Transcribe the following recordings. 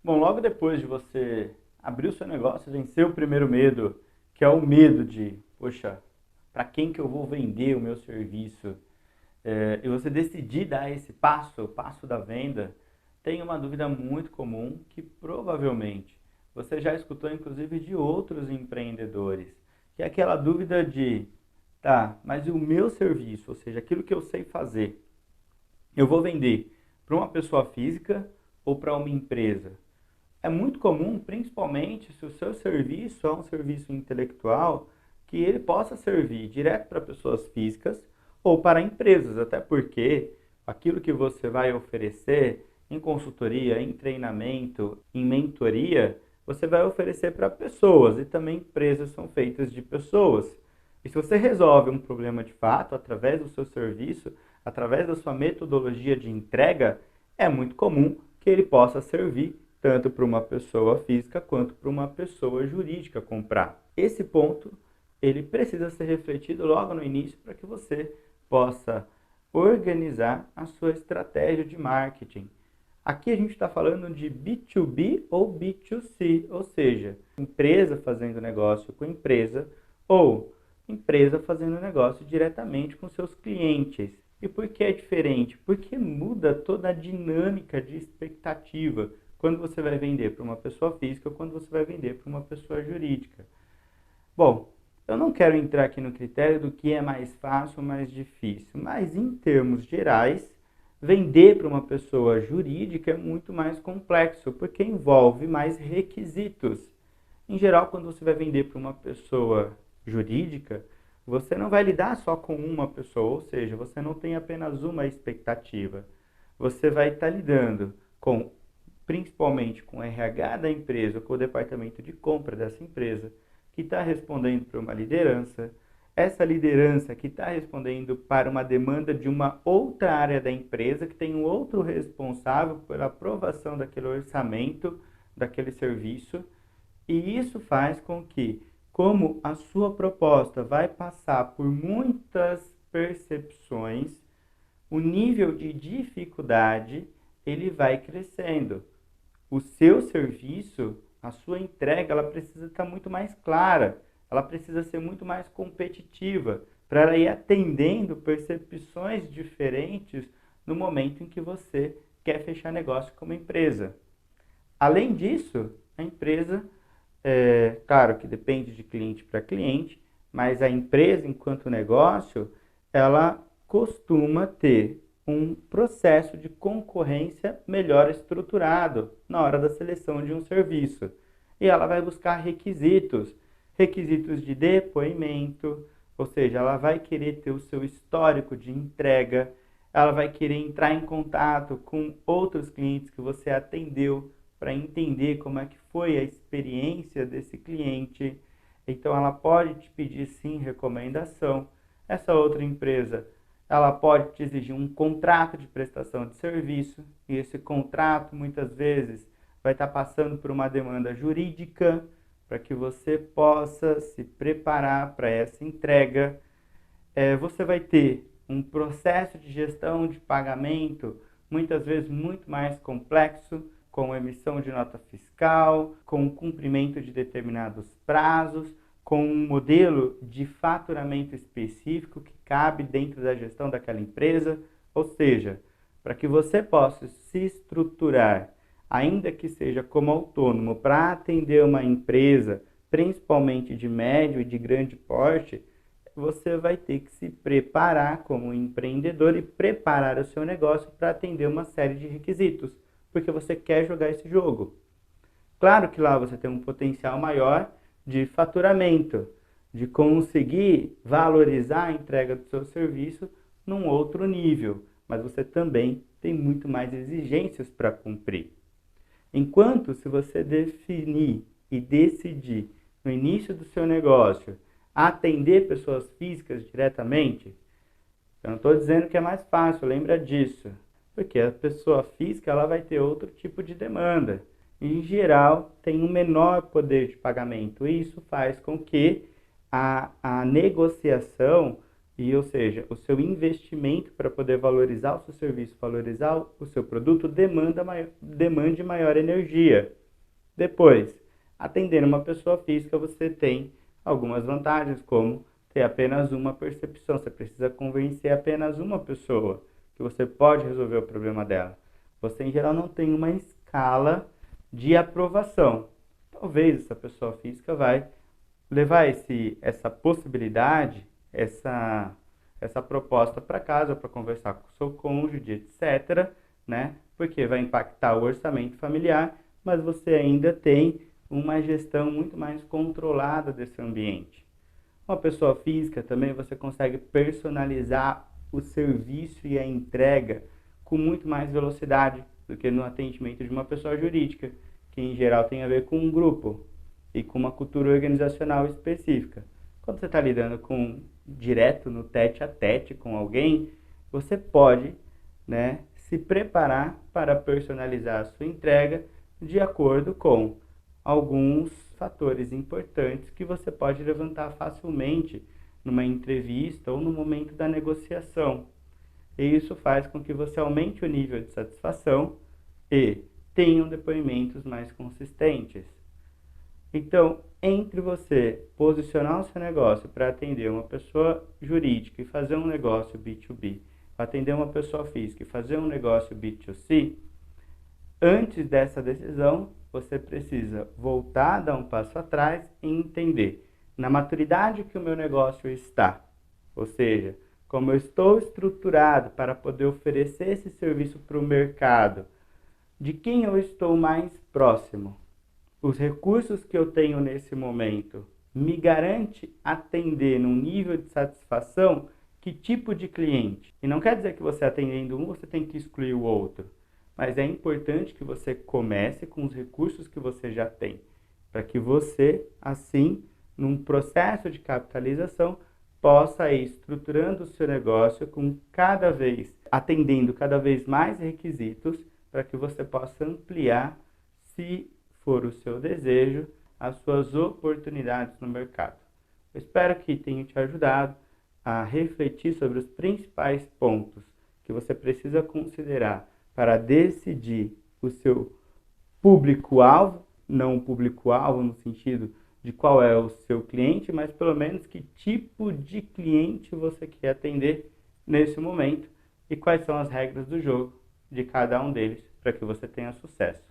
Bom, logo depois de você abrir o seu negócio, vencer o primeiro medo, que é o medo de, poxa, para quem que eu vou vender o meu serviço? E você decidir dar esse passo, o passo da venda, tem uma dúvida muito comum que provavelmente você já escutou inclusive de outros empreendedores, que é aquela dúvida de, tá, mas o meu serviço, ou seja, aquilo que eu sei fazer, eu vou vender para uma pessoa física ou para uma empresa? É muito comum, principalmente se o seu serviço é um serviço intelectual, que ele possa servir direto para pessoas físicas ou para empresas, até porque aquilo que você vai oferecer em consultoria, em treinamento, em mentoria, você vai oferecer para pessoas e também empresas são feitas de pessoas. E se você resolve um problema de fato através do seu serviço, através da sua metodologia de entrega, é muito comum que ele possa servir tanto para uma pessoa física quanto para uma pessoa jurídica comprar. Esse ponto, ele precisa ser refletido logo no início para que você possa organizar a sua estratégia de marketing. Aqui a gente está falando de B2B ou B2C, ou seja, empresa fazendo negócio com empresa ou empresa fazendo negócio diretamente com seus clientes. E por que é diferente? Porque muda toda a dinâmica de expectativa quando você vai vender para uma pessoa física ou quando você vai vender para uma pessoa jurídica. Bom, eu não quero entrar aqui no critério do que é mais fácil ou mais difícil, mas em termos gerais, vender para uma pessoa jurídica é muito mais complexo, porque envolve mais requisitos. Em geral, quando você vai vender para uma pessoa jurídica, você não vai lidar só com uma pessoa, ou seja, você não tem apenas uma expectativa. Você vai estar lidando com, principalmente com o RH da empresa, com o departamento de compra dessa empresa, que está respondendo para uma liderança, essa liderança que está respondendo para uma demanda de uma outra área da empresa, que tem um outro responsável pela aprovação daquele orçamento, daquele serviço, e isso faz com que, como a sua proposta vai passar por muitas percepções, o nível de dificuldade ele vai crescendo. O seu serviço, a sua entrega, ela precisa estar muito mais clara, ela precisa ser muito mais competitiva, para ela ir atendendo percepções diferentes no momento em que você quer fechar negócio com uma empresa. Além disso, a empresa, claro que depende de cliente para cliente, mas a empresa, enquanto negócio, ela costuma ter um processo de concorrência melhor estruturado na hora da seleção de um serviço. E ela vai buscar requisitos, requisitos de depoimento, ou seja, ela vai querer ter o seu histórico de entrega, ela vai querer entrar em contato com outros clientes que você atendeu para entender como é que foi a experiência desse cliente. Então ela pode te pedir sim recomendação. Essa outra empresa, ela pode te exigir um contrato de prestação de serviço, e esse contrato muitas vezes vai estar passando por uma demanda jurídica para que você possa se preparar para essa entrega. Você vai ter um processo de gestão de pagamento muitas vezes muito mais complexo, com emissão de nota fiscal, com cumprimento de determinados prazos, com um modelo de faturamento específico que cabe dentro da gestão daquela empresa. Ou seja, para que você possa se estruturar, ainda que seja como autônomo, para atender uma empresa, principalmente de médio e de grande porte, você vai ter que se preparar como empreendedor e preparar o seu negócio para atender uma série de requisitos, porque você quer jogar esse jogo. Claro que lá você tem um potencial maior de faturamento, de conseguir valorizar a entrega do seu serviço num outro nível, mas você também tem muito mais exigências para cumprir. Enquanto, se você definir e decidir no início do seu negócio atender pessoas físicas diretamente, eu não estou dizendo que é mais fácil, lembra disso, porque a pessoa física ela vai ter outro tipo de demanda. Em geral, tem um menor poder de pagamento. E isso faz com que a negociação E, ou seja, o seu investimento para poder valorizar o seu serviço, valorizar o seu produto, demande maior energia. Depois, atendendo uma pessoa física, você tem algumas vantagens, como ter apenas uma percepção. Você precisa convencer apenas uma pessoa que você pode resolver o problema dela. Você, em geral, não tem uma escala de aprovação. Talvez essa pessoa física vai levar essa possibilidade, essa proposta para casa, para conversar com o seu cônjuge, etc., né? Porque vai impactar o orçamento familiar, mas você ainda tem uma gestão muito mais controlada desse ambiente. Uma pessoa física também você consegue personalizar o serviço e a entrega com muito mais velocidade do que no atendimento de uma pessoa jurídica, que em geral tem a ver com um grupo e com uma cultura organizacional específica. Quando você está lidando direto no tete a tete com alguém, você pode, né, se preparar para personalizar a sua entrega de acordo com alguns fatores importantes que você pode levantar facilmente numa entrevista ou no momento da negociação. E isso faz com que você aumente o nível de satisfação e tenham depoimentos mais consistentes. Então, entre você posicionar o seu negócio para atender uma pessoa jurídica e fazer um negócio B2B, atender uma pessoa física e fazer um negócio B2C, antes dessa decisão, você precisa voltar, dar um passo atrás e entender na maturidade que o meu negócio está. Ou seja, como eu estou estruturado para poder oferecer esse serviço para o mercado, de quem eu estou mais próximo. Os recursos que eu tenho nesse momento me garante atender num nível de satisfação que tipo de cliente? E não quer dizer que você atendendo um, você tem que excluir o outro. Mas é importante que você comece com os recursos que você já tem, para que você, assim, num processo de capitalização, possa ir estruturando o seu negócio com atendendo cada vez mais requisitos, para que você possa ampliar, se for o seu desejo, as suas oportunidades no mercado. Eu espero que tenha te ajudado a refletir sobre os principais pontos que você precisa considerar para decidir o seu público-alvo, não o público-alvo no sentido de qual é o seu cliente, mas pelo menos que tipo de cliente você quer atender nesse momento e quais são as regras do jogo de cada um deles para que você tenha sucesso.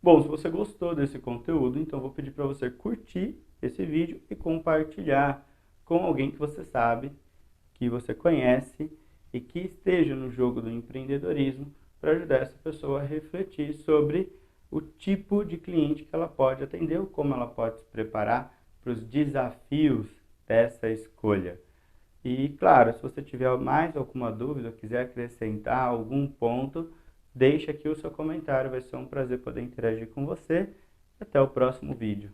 Bom, se você gostou desse conteúdo, então vou pedir para você curtir esse vídeo e compartilhar com alguém que você sabe, que você conhece e que esteja no jogo do empreendedorismo, para ajudar essa pessoa a refletir sobre o tipo de cliente que ela pode atender ou como ela pode se preparar para os desafios dessa escolha. E claro, se você tiver mais alguma dúvida, quiser acrescentar algum ponto, deixe aqui o seu comentário, vai ser um prazer poder interagir com você. Até o próximo vídeo.